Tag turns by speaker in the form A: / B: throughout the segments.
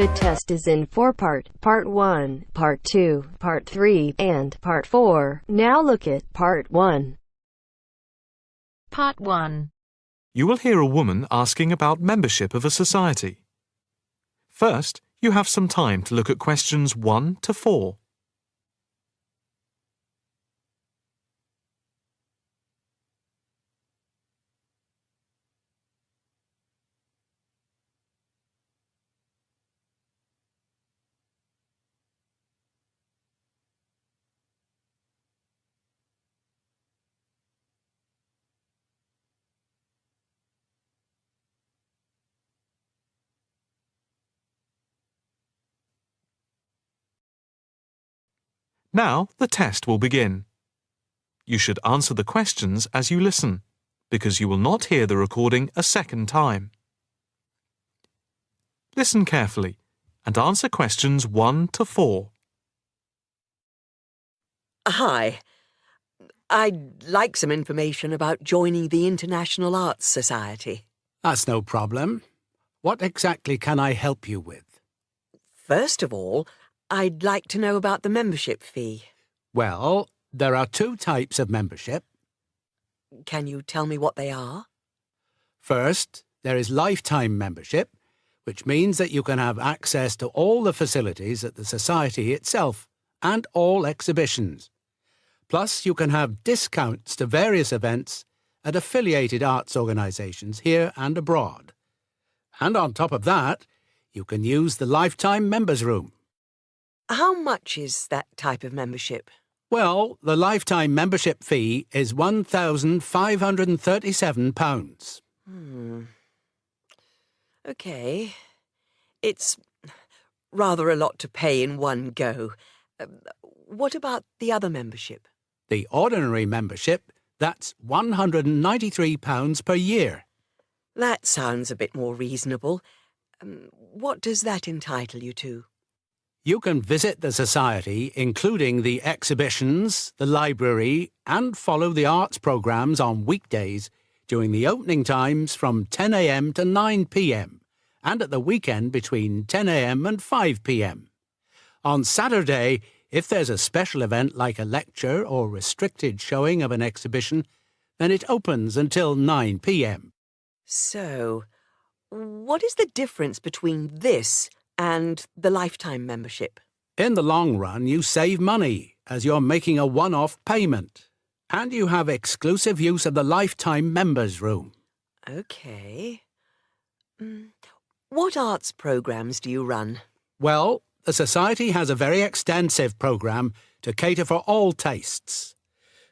A: The test is in 4 parts: Part 1, Part 2, Part 3, and Part 4. Now look at Part 1.
B: Part 1.
C: You will hear a woman asking about membership of a society. First, you have some time to look at questions 1 to 4. Now the test will begin. You should answer the questions as you listen, because you will not hear the recording a second time. Listen carefully and answer questions 1 to 4.
D: Hi. I'd like some information about joining the International Arts Society.
E: That's no problem. What exactly can I help you with?
D: First of all, I'd like to know about the membership fee.
E: Well, there are 2 types of membership.
D: Can you tell me what they are?
E: First, there is lifetime membership, which means that you can have access to all the facilities at the Society itself and all exhibitions. Plus, you can have discounts to various events at affiliated arts organisations here and abroad. And on top of that, you can use the lifetime members' room.
D: How much is that type of membership?
E: Well, the lifetime membership fee is £1,537.
D: OK. It's rather a lot to pay in one go. What about the other membership?
E: The ordinary membership, that's £193 per year.
D: That sounds a bit more reasonable. What does that entitle you to?
E: You can visit the Society, including the exhibitions, the library, and follow the arts programmes on weekdays during the opening times from 10 a.m. to 9 p.m, and at the weekend between 10 a.m. and 5 p.m. On Saturday, if there's a special event like a lecture or restricted showing of an exhibition, then it opens until 9 p.m.
D: So, what is the difference between this and the lifetime membership?
E: In the long run, you save money as you're making a one-off payment, and you have exclusive use of the lifetime members' room.
D: OK. What arts programmes do you run?
E: Well, the Society has a very extensive programme to cater for all tastes.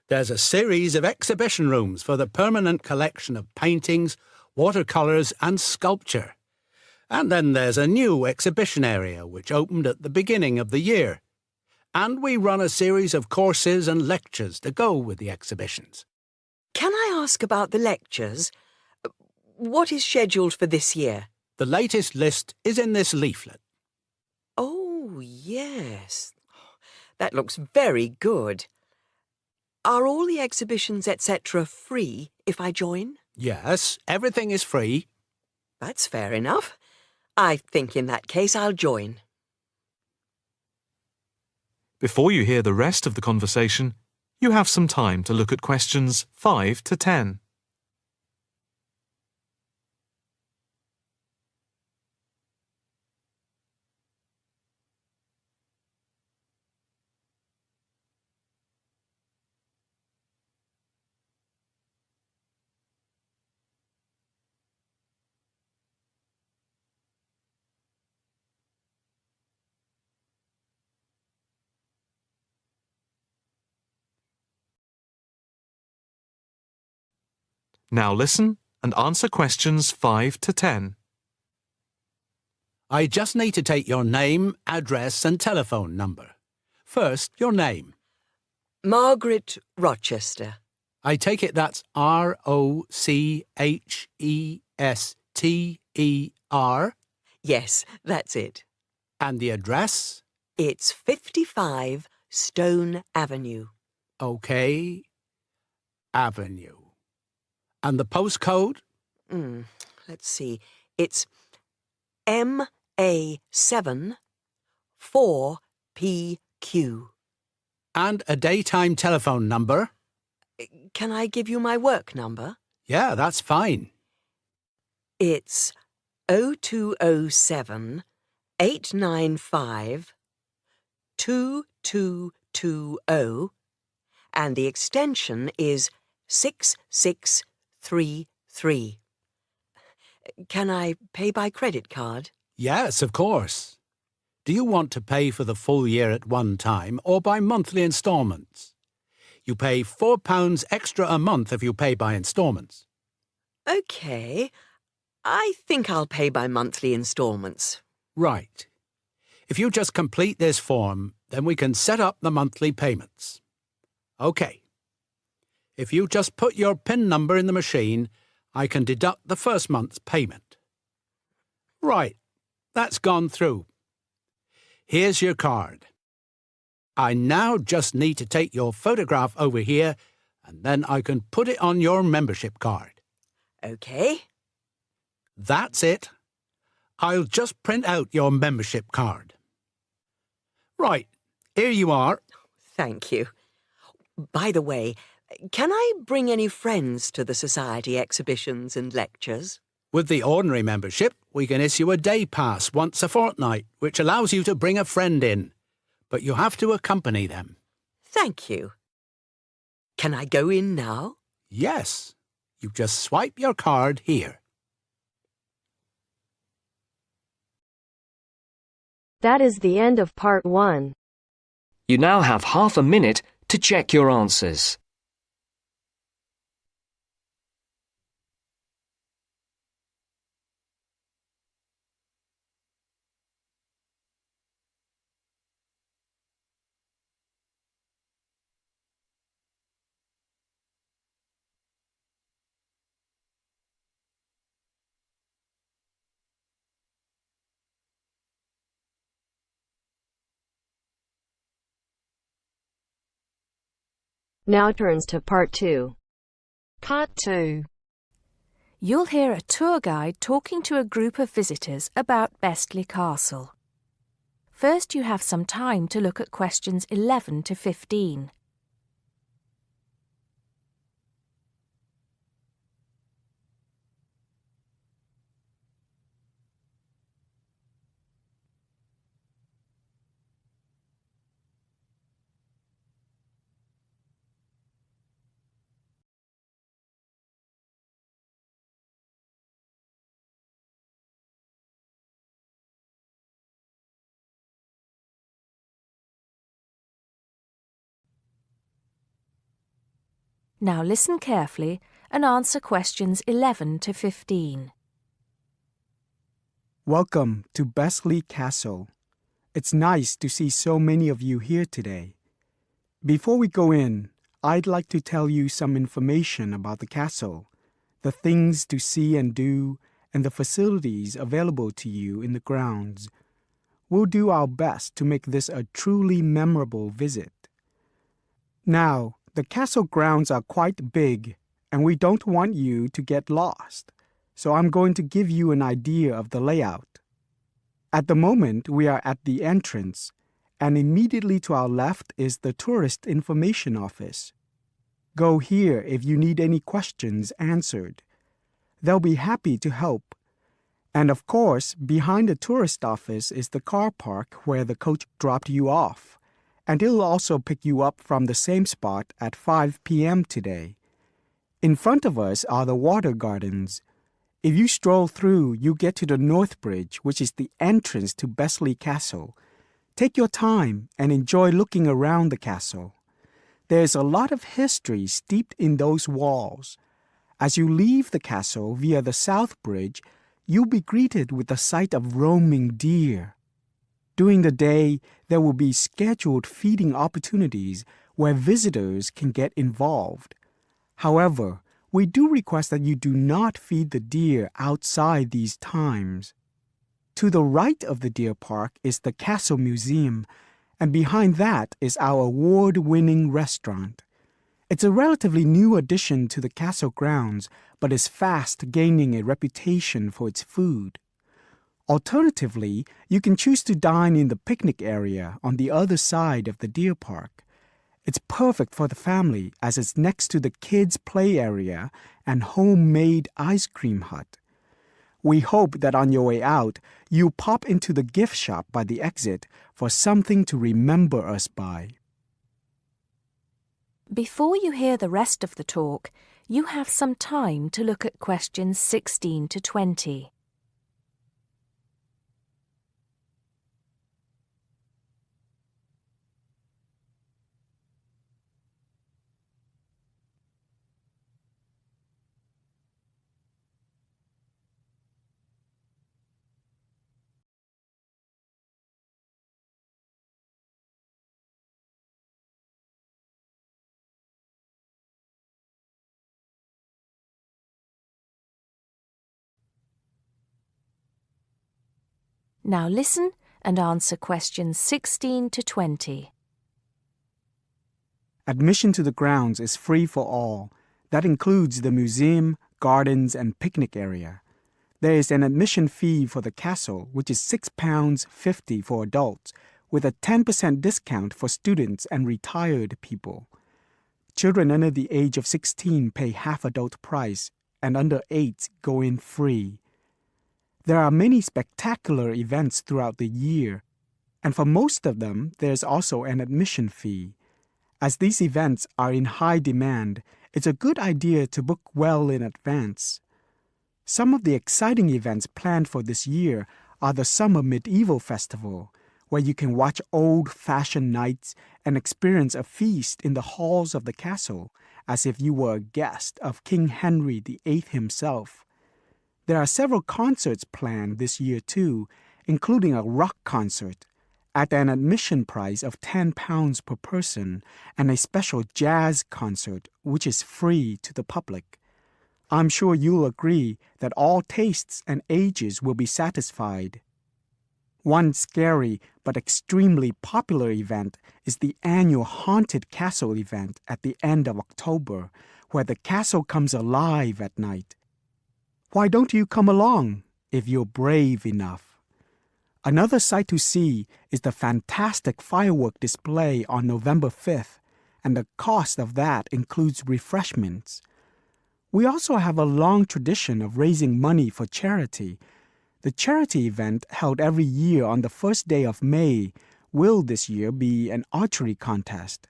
E: There's a series of exhibition rooms for the permanent collection of paintings, watercolours and sculpture. And then there's a new exhibition area which opened at the beginning of the year. And we run a series of courses and lectures to go with the exhibitions.
D: Can I ask about the lectures? What is scheduled for this year?
E: The latest list is in this leaflet.
D: Oh, yes. That looks very good. Are all the exhibitions, etc., free if I join?
E: Yes, everything is free.
D: That's fair enough. I think in that case I'll join.
C: Before you hear the rest of the conversation, you have some time to look at questions 5 to 10. Now listen and answer questions 5 to 10.
E: I just need to take your name, address and telephone number. First, your name.
D: Margaret Rochester.
E: I take it that's Rochester.
D: Yes, that's it.
E: And the address?
D: It's 55 Stone Avenue.
E: OK. Avenue. And the postcode?
D: Let's see. It's M A7 4PQ.
E: And a daytime telephone number?
D: Can I give you my work number?
E: Yeah, that's fine.
D: It's 0207 895 2220, and the extension is 6633. Can I pay by credit card?
E: Yes, of course. Do you want to pay for the full year at one time or by monthly instalments? You pay £4 extra a month if you pay by instalments.
D: OK. I think I'll pay by monthly instalments.
E: Right. If you just complete this form, then we can set up the monthly payments. OK. If you just put your PIN number in the machine, I can deduct the first month's payment. Right. That's gone through. Here's your card. I now just need to take your photograph over here, and then I can put it on your membership card.
D: OK.
E: That's it. I'll just print out your membership card. Right, here you are.
D: Thank you. By the way, can I bring any friends to the Society exhibitions and lectures?
E: With the ordinary membership, we can issue a day pass once a fortnight, which allows you to bring a friend in. But you have to accompany them.
D: Thank you. Can I go in now?
E: Yes. You just swipe your card here.
A: That is the end of part 1.
B: You now have half a minute to check your answers.
A: Now turns to part 2.
F: Part 2. You'll hear a tour guide talking to a group of visitors about Bestley Castle. First, you have some time to look at questions 11 to 15. Now listen carefully and answer questions 11 to 15.
G: Welcome to Bestley Castle. It's nice to see so many of you here today. Before we go in, I'd like to tell you some information about the castle, the things to see and do, and the facilities available to you in the grounds. We'll do our best to make this a truly memorable visit. Now, the castle grounds are quite big, and we don't want you to get lost, so I'm going to give you an idea of the layout. At the moment, we are at the entrance, and immediately to our left is the Tourist Information Office. Go here if you need any questions answered. They'll be happy to help. And of course, behind the tourist office is the car park where the coach dropped you off. And it'll also pick you up from the same spot at 5 p.m. today. In front of us are the water gardens. If you stroll through, you get to the North Bridge, which is the entrance to Bestley Castle. Take your time and enjoy looking around the castle. There's a lot of history steeped in those walls. As you leave the castle via the South Bridge, you'll be greeted with the sight of roaming deer. During the day, there will be scheduled feeding opportunities where visitors can get involved. However, we do request that you do not feed the deer outside these times. To the right of the deer park is the Castle Museum, and behind that is our award-winning restaurant. It's a relatively new addition to the castle grounds, but is fast gaining a reputation for its food. Alternatively, you can choose to dine in the picnic area on the other side of the deer park. It's perfect for the family as it's next to the kids' play area and homemade ice cream hut. We hope that on your way out, you pop into the gift shop by the exit for something to remember us by.
F: Before you hear the rest of the talk, you have some time to look at questions 16 to 20. Now listen and answer questions 16 to 20.
G: Admission to the grounds is free for all. That includes the museum, gardens, and picnic area. There is an admission fee for the castle, which is £6.50 for adults, with a 10% discount for students and retired people. Children under the age of 16 pay half adult price, and under 8 go in free. There are many spectacular events throughout the year, and for most of them, there's also an admission fee. As these events are in high demand, it's a good idea to book well in advance. Some of the exciting events planned for this year are the Summer Medieval Festival, where you can watch old-fashioned knights and experience a feast in the halls of the castle, as if you were a guest of King Henry VIII himself. There are several concerts planned this year too, including a rock concert at an admission price of £10 per person and a special jazz concert which is free to the public. I'm sure you'll agree that all tastes and ages will be satisfied. One scary but extremely popular event is the annual Haunted Castle event at the end of October, where the castle comes alive at night. Why don't you come along if you're brave enough? Another sight to see is the fantastic firework display on November 5th, and the cost of that includes refreshments. We also have a long tradition of raising money for charity. The charity event held every year on the first day of May will this year be an archery contest.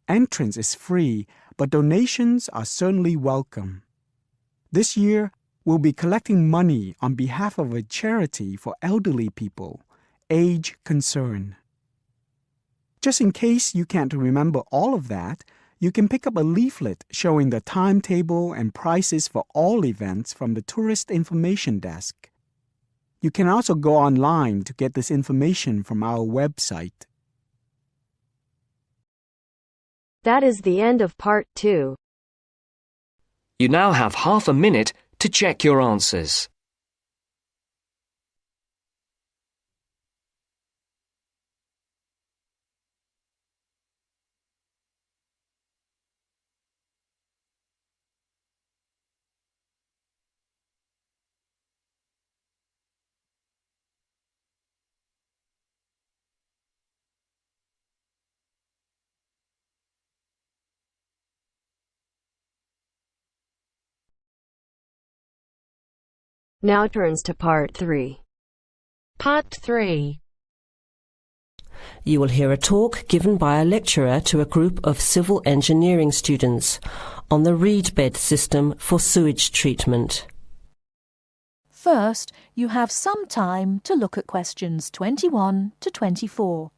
G: Entrance is free, but donations are certainly welcome. This year, we'll be collecting money on behalf of a charity for elderly people, Age Concern. Just in case you can't remember all of that, you can pick up a leaflet showing the timetable and prices for all events from the Tourist Information Desk. You can also go online to get this information from our website.
A: That is the end of part 2.
B: You now have half a minute to check your answers.
A: Now turns to part 3.
H: Part 3.
I: You will hear a talk given by a lecturer to a group of civil engineering students on the reed bed system for sewage treatment.
F: First, you have some time to look at questions 21 to 24.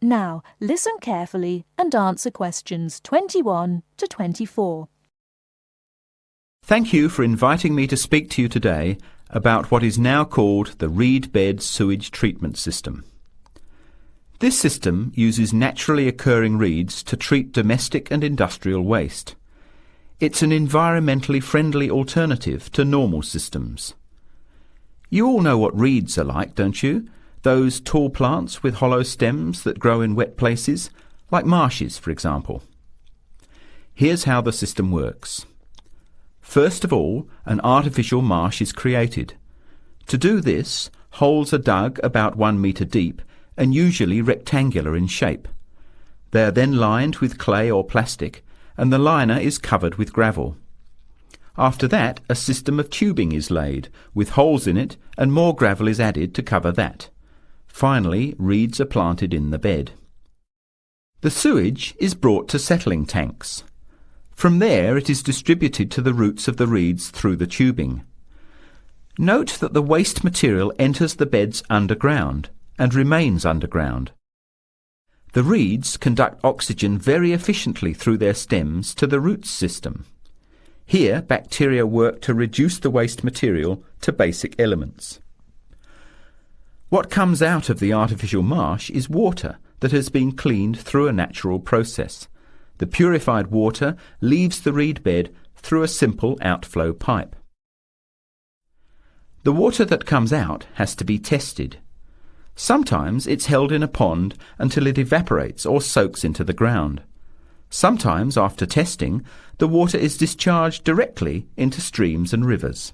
F: Now, listen carefully and answer questions 21 to 24.
J: Thank you for inviting me to speak to you today about what is now called the reed bed sewage treatment system. This system uses naturally occurring reeds to treat domestic and industrial waste. It's an environmentally friendly alternative to normal systems. You all know what reeds are like, don't you? Those tall plants with hollow stems that grow in wet places, like marshes, for example. Here's how the system works. First of all, an artificial marsh is created. To do this, holes are dug about 1 metre deep and usually rectangular in shape. They are then lined with clay or plastic, and the liner is covered with gravel. After that, a system of tubing is laid, with holes in it, and more gravel is added to cover that. Finally, reeds are planted in the bed. The sewage is brought to settling tanks. From there it is distributed to the roots of the reeds through the tubing. Note that the waste material enters the beds underground and remains underground. The reeds conduct oxygen very efficiently through their stems to the roots system. Here, bacteria work to reduce the waste material to basic elements. What comes out of the artificial marsh is water that has been cleaned through a natural process. The purified water leaves the reed bed through a simple outflow pipe. The water that comes out has to be tested. Sometimes it's held in a pond until it evaporates or soaks into the ground. Sometimes, after testing, the water is discharged directly into streams and rivers.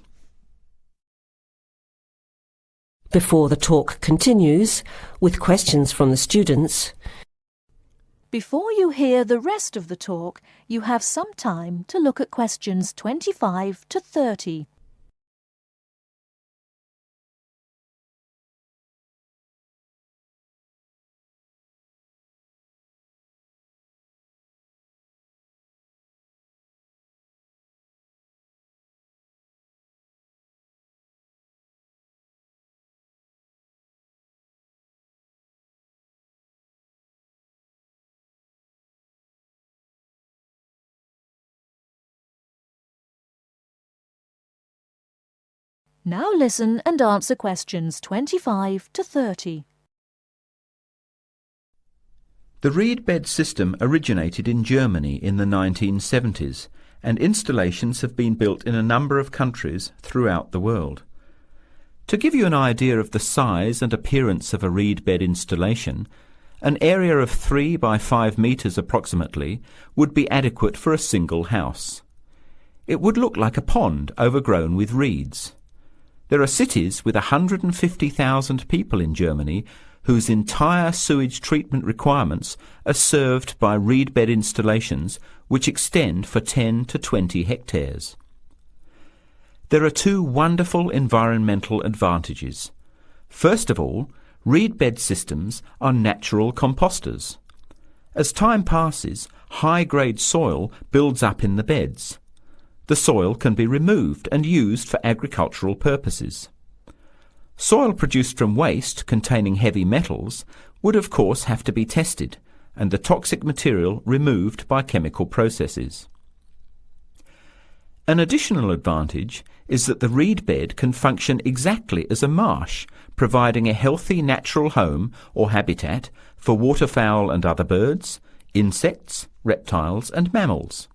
I: Before the talk continues, with questions from the students,
F: before you hear the rest of the talk, you have some time to look at questions 25 to 30. Now listen and answer questions 25 to 30.
J: The reed bed system originated in Germany in the 1970s, and installations have been built in a number of countries throughout the world. To give you an idea of the size and appearance of a reed bed installation, an area of 3 by 5 metres approximately would be adequate for a single house. It would look like a pond overgrown with reeds. There are cities with 150,000 people in Germany whose entire sewage treatment requirements are served by reed bed installations which extend for 10 to 20 hectares. There are two wonderful environmental advantages. First of all, reed bed systems are natural composters. As time passes, high-grade soil builds up in the beds. The soil can be removed and used for agricultural purposes. Soil produced from waste containing heavy metals would of course have to be tested and the toxic material removed by chemical processes. An additional advantage is that the reed bed can function exactly as a marsh, providing a healthy natural home or habitat for waterfowl and other birds, insects, reptiles and mammals.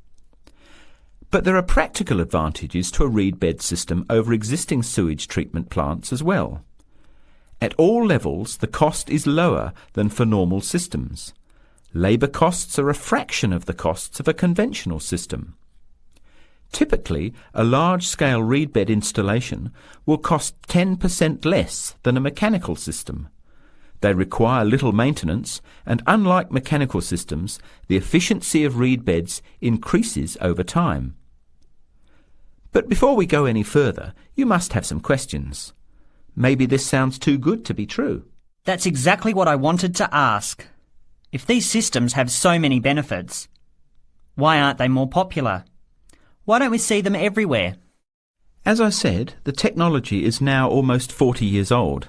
J: But there are practical advantages to a reed bed system over existing sewage treatment plants as well. At all levels, the cost is lower than for normal systems. Labour costs are a fraction of the costs of a conventional system. Typically, a large-scale reed bed installation will cost 10% less than a mechanical system. They require little maintenance, and unlike mechanical systems, the efficiency of reed beds increases over time. But before we go any further, you must have some questions. Maybe this sounds too good to be true.
K: That's exactly what I wanted to ask. If these systems have so many benefits, why aren't they more popular? Why don't we see them everywhere?
J: As I said, the technology is now almost 40 years old.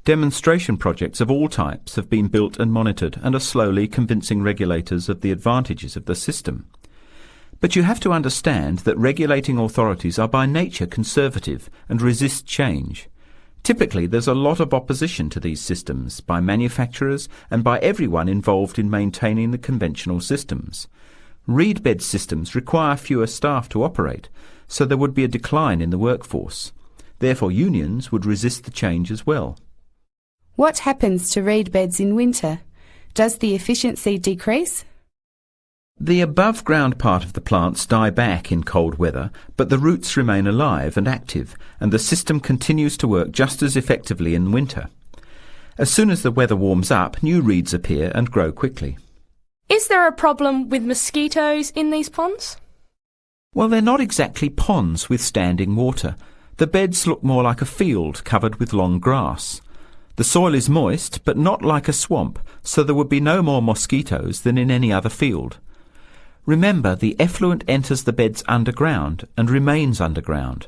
J: Demonstration projects of all types have been built and monitored and are slowly convincing regulators of the advantages of the system. But you have to understand that regulating authorities are by nature conservative and resist change. Typically, there's a lot of opposition to these systems by manufacturers and by everyone involved in maintaining the conventional systems. Reed bed systems require fewer staff to operate, so there would be a decline in the workforce. Therefore, unions would resist the change as well.
L: What happens to reed beds in winter? Does the efficiency decrease?
J: The above-ground part of the plants die back in cold weather, but the roots remain alive and active, and the system continues to work just as effectively in winter. As soon as the weather warms up, new reeds appear and grow quickly.
M: Is there a problem with mosquitoes in these ponds?
J: Well, they're not exactly ponds with standing water. The beds look more like a field covered with long grass. The soil is moist, but not like a swamp, so there would be no more mosquitoes than in any other field. Remember, the effluent enters the beds underground and remains underground.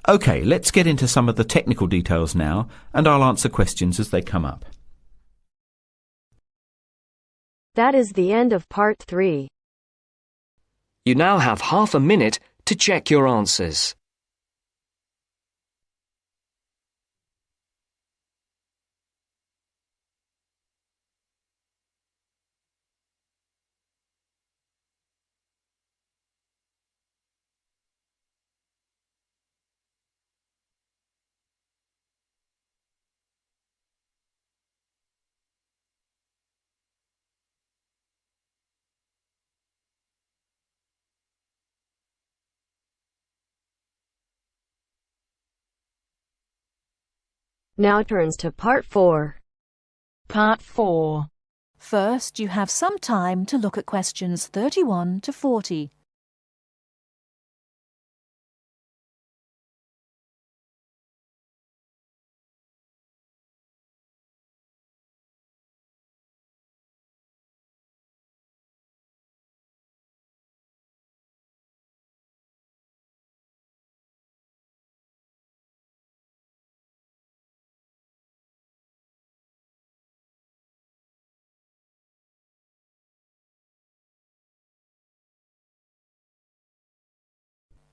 J: OK, let's get into some of the technical details now, and I'll answer questions as they come up.
A: That is the end of part 3.
B: You now have half a minute to check your answers.
A: Now turns to part 4.
H: Part 4.
F: First, you have some time to look at questions 31 to 40.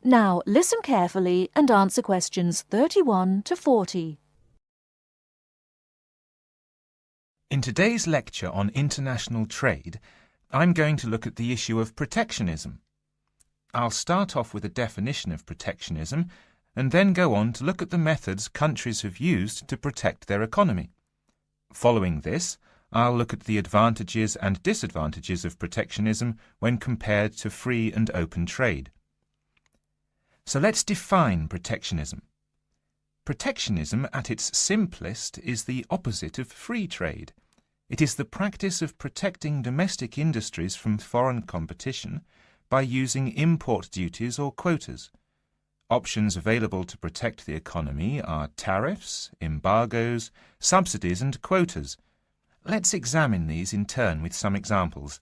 F: Now listen carefully and answer questions 31 to 40.
N: In today's lecture on international trade, I'm going to look at the issue of protectionism. I'll start off with a definition of protectionism and then go on to look at the methods countries have used to protect their economy. Following this, I'll look at the advantages and disadvantages of protectionism when compared to free and open trade. So let's define protectionism. Protectionism at its simplest is the opposite of free trade. It is the practice of protecting domestic industries from foreign competition by using import duties or quotas. Options available to protect the economy are tariffs, embargoes, subsidies and quotas. Let's examine these in turn with some examples.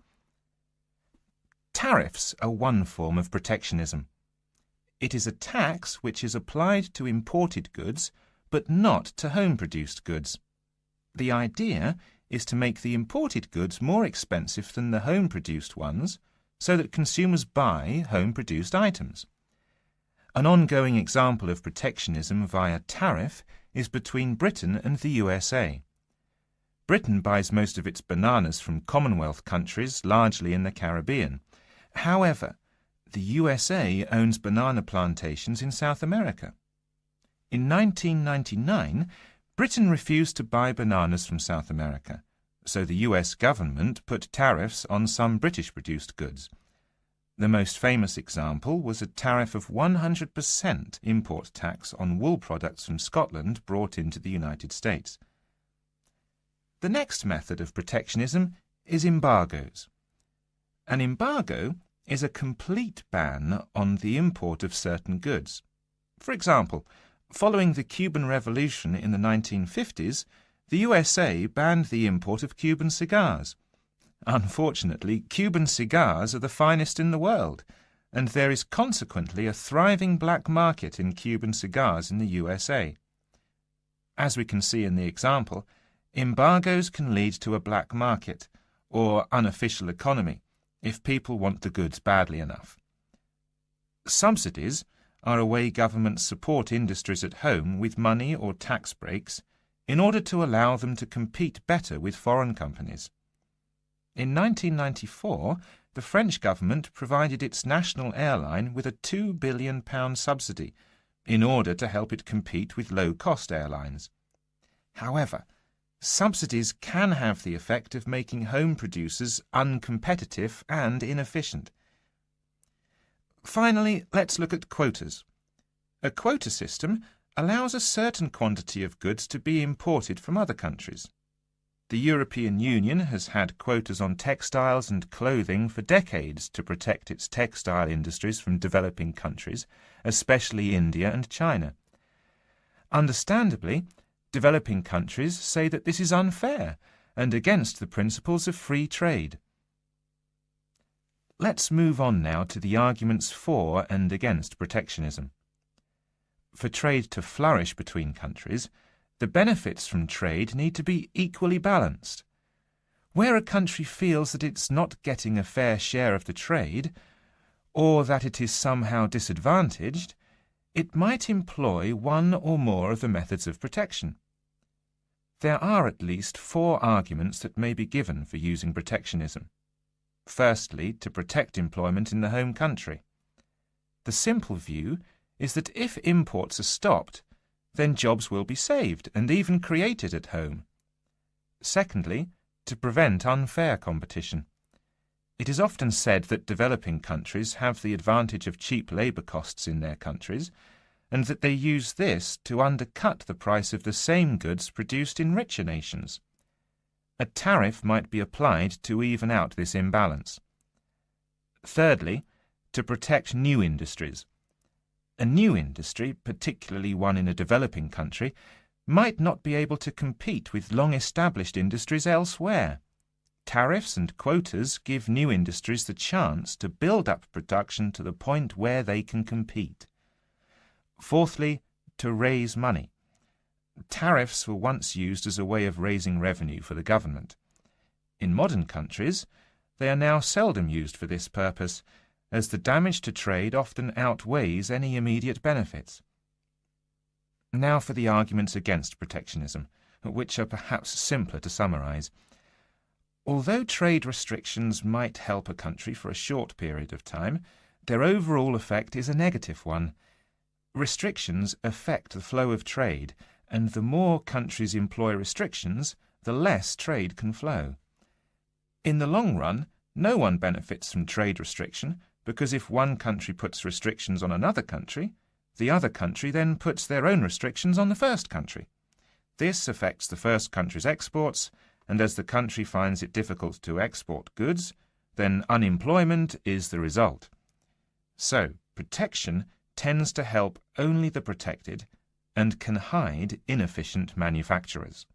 N: Tariffs are one form of protectionism. It is a tax which is applied to imported goods, but not to home-produced goods. The idea is to make the imported goods more expensive than the home-produced ones, so that consumers buy home-produced items. An ongoing example of protectionism via tariff is between Britain and the USA. Britain buys most of its bananas from Commonwealth countries, largely in the Caribbean. However, the USA owns banana plantations in South America. In 1999, Britain refused to buy bananas from South America, so the US government put tariffs on some British-produced goods. The most famous example was a tariff of 100% import tax on wool products from Scotland brought into the United States. The next method of protectionism is embargoes. An embargo is a complete ban on the import of certain goods. For example, following the Cuban Revolution in the 1950s, the USA banned the import of Cuban cigars. Unfortunately, Cuban cigars are the finest in the world, and there is consequently a thriving black market in Cuban cigars in the USA. As we can see in the example, embargoes can lead to a black market, or unofficial economy, if people want the goods badly enough. Subsidies are a way governments support industries at home with money or tax breaks in order to allow them to compete better with foreign companies. In 1994, the French government provided its national airline with a £2 billion subsidy in order to help it compete with low-cost airlines. However, subsidies can have the effect of making home producers uncompetitive and inefficient. Finally, let's look at quotas. A quota system allows a certain quantity of goods to be imported from other countries. The European Union has had quotas on textiles and clothing for decades to protect its textile industries from developing countries, especially India and China. Understandably, developing countries say that this is unfair and against the principles of free trade. Let's move on now to the arguments for and against protectionism. For trade to flourish between countries, the benefits from trade need to be equally balanced. Where a country feels that it's not getting a fair share of the trade, or that it is somehow disadvantaged, it might employ one or more of the methods of protection. There are at least 4 arguments that may be given for using protectionism. Firstly, to protect employment in the home country. The simple view is that if imports are stopped, then jobs will be saved and even created at home. Secondly, to prevent unfair competition. It is often said that developing countries have the advantage of cheap labour costs in their countries, and that they use this to undercut the price of the same goods produced in richer nations. A tariff might be applied to even out this imbalance. Thirdly, to protect new industries. A new industry, particularly one in a developing country, might not be able to compete with long-established industries elsewhere. Tariffs and quotas give new industries the chance to build up production to the point where they can compete. Fourthly, to raise money. Tariffs were once used as a way of raising revenue for the government. In modern countries, they are now seldom used for this purpose, as the damage to trade often outweighs any immediate benefits. Now for the arguments against protectionism, which are perhaps simpler to summarize. Although trade restrictions might help a country for a short period of time, their overall effect is a negative one. Restrictions affect the flow of trade, and the more countries employ restrictions, the less trade can flow. In the long run, no one benefits from trade restriction, because if one country puts restrictions on another country, the other country then puts their own restrictions on the first country. This affects the first country's exports, and as the country finds it difficult to export goods, then unemployment is the result. So, protection tends to help only the protected and can hide inefficient manufacturers.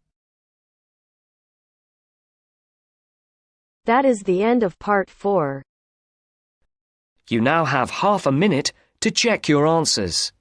A: That is the end of part 4.
B: You now have half a minute to check your answers.